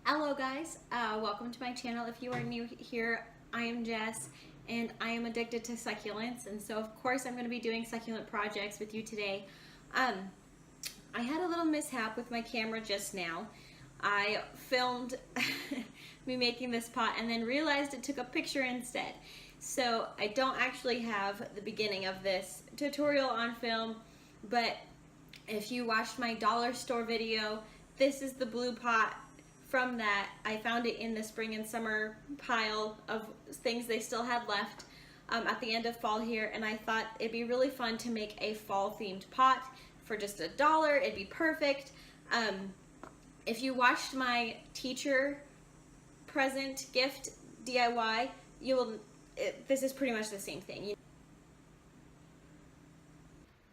Hello guys, welcome to my channel. If you are new here, I am Jess and I am addicted to succulents, and so of course I'm going to be doing succulent projects with you today. I had a little mishap with my camera just now. I filmed me making this pot and then realized it took a picture instead. So I don't actually have the beginning of this tutorial on film, but if you watched my dollar store video, this is the blue pot. From that, I found it in the spring and summer pile of things they still had left at the end of fall here, and I thought it'd be really fun to make a fall themed pot for just $1. It'd be perfect. If you watched my teacher present gift DIY, this is pretty much the same thing.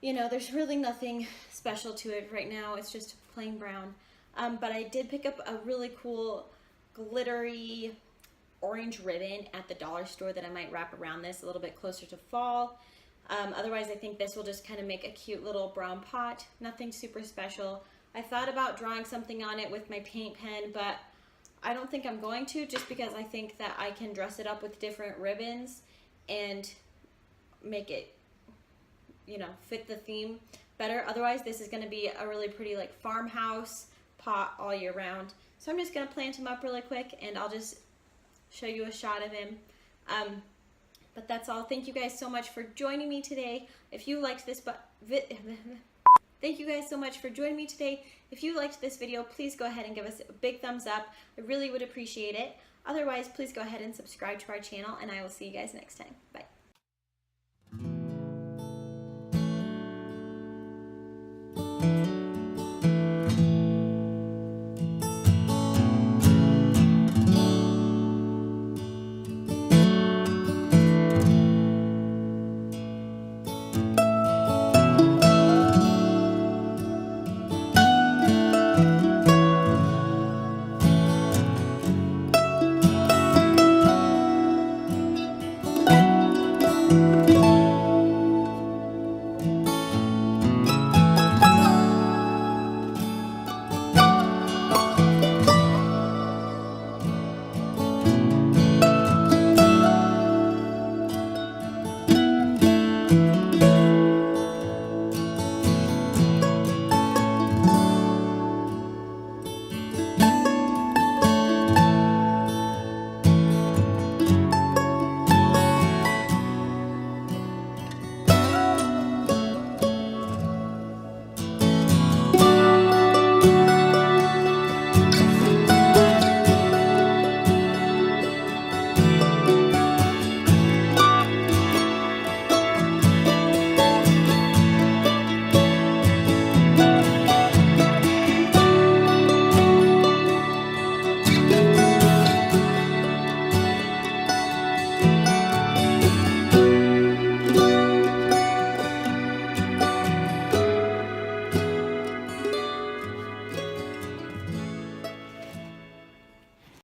You know, there's really nothing special to it right now. It's just plain brown. But I did pick up a really cool glittery orange ribbon at the dollar store that I might wrap around this a little bit closer to fall. Otherwise, I think this will just kind of make a cute little brown pot. Nothing super special. I thought about drawing something on it with my paint pen, but I don't think I'm going to, just because I think that I can dress it up with different ribbons and make it, you know, fit the theme better. Otherwise, this is going to be a really pretty like farmhouse pot all year round. So I'm just going to plant him up really quick and I'll just show you a shot of him. But that's all. Thank you guys so much for joining me today. If you liked this Thank you guys so much for joining me today. If you liked this video, please go ahead and give us a big thumbs up. I really would appreciate it. Otherwise, please go ahead and subscribe to our channel, and I will see you guys next time. Bye.